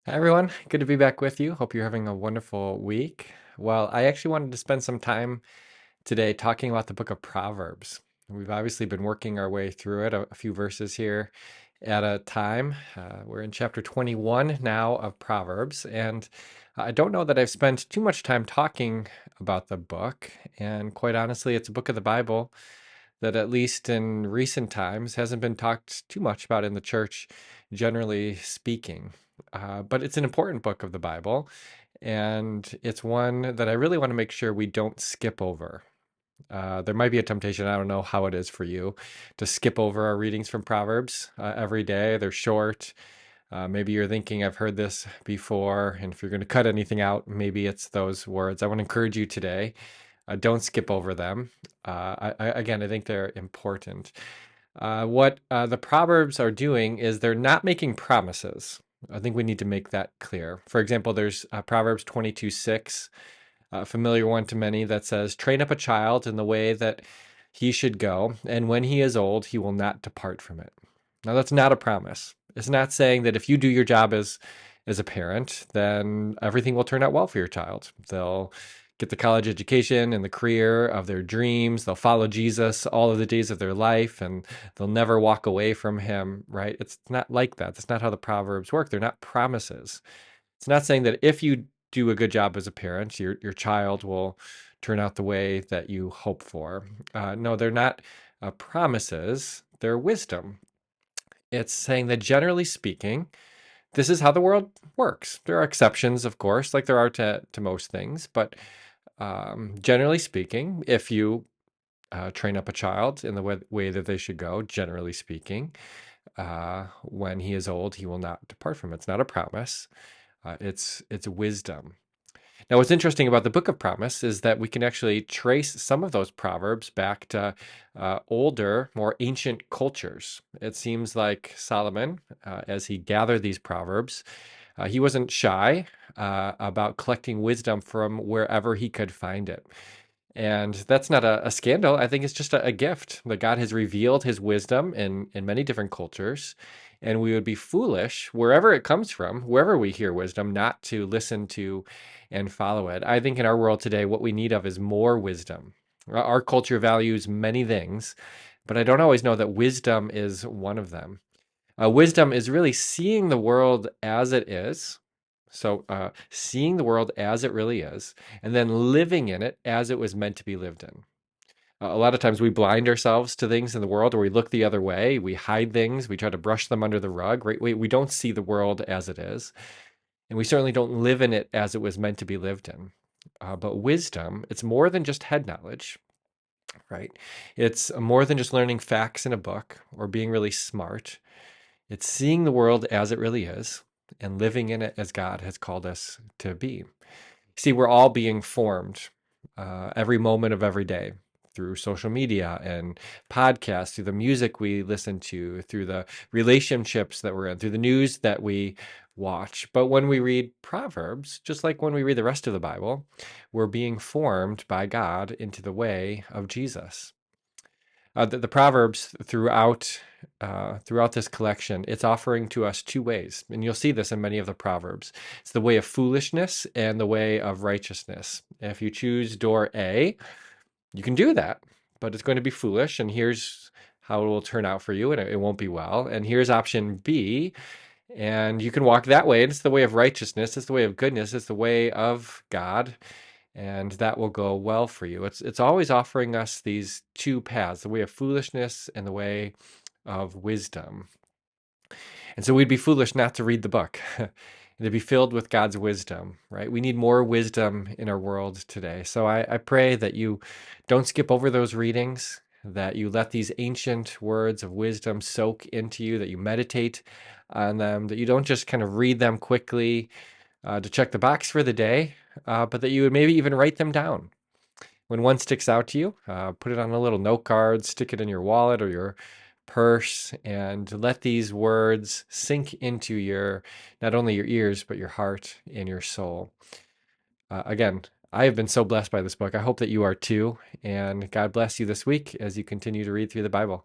Hi, everyone. Good to be back with you. Hope you're having a wonderful week. Well, I actually wanted to spend some time today talking about the book of Proverbs. We've obviously been working our way through it, a few verses here at a time. We're in chapter 21 now of Proverbs, and I don't know that I've spent too much time talking about the book. And quite honestly, it's a book of the Bible that, at least in recent times, hasn't been talked too much about in the church, generally speaking. But it's an important book of the Bible, and it's one that I really want to make sure we don't skip over. There might be a temptation, I don't know how it is for you, to skip over our readings from Proverbs every day. They're short. Maybe you're thinking, I've heard this before, and if you're going to cut anything out, maybe it's those words. I want to encourage you today. Don't skip over them. Again, I think they're important. What the Proverbs are doing is they're not making promises. I think we need to make that clear. For example, there's Proverbs 22:6, a familiar one to many, that says, "Train up a child in the way that he should go, and when he is old, he will not depart from it." Now, that's not a promise. It's not saying that if you do your job as a parent, then everything will turn out well for your child. They'll get the college education and the career of their dreams. They'll follow Jesus all of the days of their life, and they'll never walk away from him, right? It's not like that. That's not how the Proverbs work. They're not promises. It's not saying that if you do a good job as a parent, your child will turn out the way that you hope for. No, they're not promises. They're wisdom. It's saying that, generally speaking, this is how the world works. There are exceptions, of course, like there are to most things, but generally speaking, if you train up a child in the way that they should go, generally speaking, when he is old, he will not depart from it. It's not a promise. It's wisdom. Now, what's interesting about the Book of Promise is that we can actually trace some of those proverbs back to older, more ancient cultures. It seems like Solomon, as he gathered these proverbs, he wasn't shy about collecting wisdom from wherever he could find it. And that's not a scandal. I think it's just a gift that God has revealed his wisdom in many different cultures. And we would be foolish, wherever it comes from, wherever we hear wisdom, not to listen to and follow it. I think in our world today, what we need of is more wisdom. Our culture values many things, but I don't always know that wisdom is one of them. Wisdom is really seeing the world as it is. So, seeing the world as it really is, and then living in it as it was meant to be lived in. A lot of times we blind ourselves to things in the world, or we look the other way. We hide things. We try to brush them under the rug. Right? We don't see the world as it is, and we certainly don't live in it as it was meant to be lived in. But wisdom, it's more than just head knowledge, right? It's more than just learning facts in a book or being really smart. It's seeing the world as it really is and living in it as God has called us to be. See, we're all being formed every moment of every day through social media and podcasts, through the music we listen to, through the relationships that we're in, through the news that we watch. But when we read Proverbs, just like when we read the rest of the Bible, we're being formed by God into the way of Jesus. The Proverbs throughout this collection, it's offering to us two ways, and you'll see this in many of the Proverbs. It's the way of foolishness and the way of righteousness. If you choose door A, you can do that, but it's going to be foolish, and here's how it will turn out for you, and it won't be well. And here's option B, and you can walk that way, and it's the way of righteousness, it's the way of goodness, it's the way of God, and that will go well for you. It's always offering us these two paths, the way of foolishness and the way of wisdom. And so we'd be foolish not to read the book and to be filled with God's wisdom, right? We need more wisdom in our world today. So I pray that you don't skip over those readings, that you let these ancient words of wisdom soak into you, that you meditate on them, that you don't just kind of read them quickly to check the box for the day, but that you would maybe even write them down. When one sticks out to you, put it on a little note card, stick it in your wallet or your purse, and let these words sink into not only your ears, but your heart and your soul. Again, I have been so blessed by this book. I hope that you are too. And God bless you this week as you continue to read through the Bible.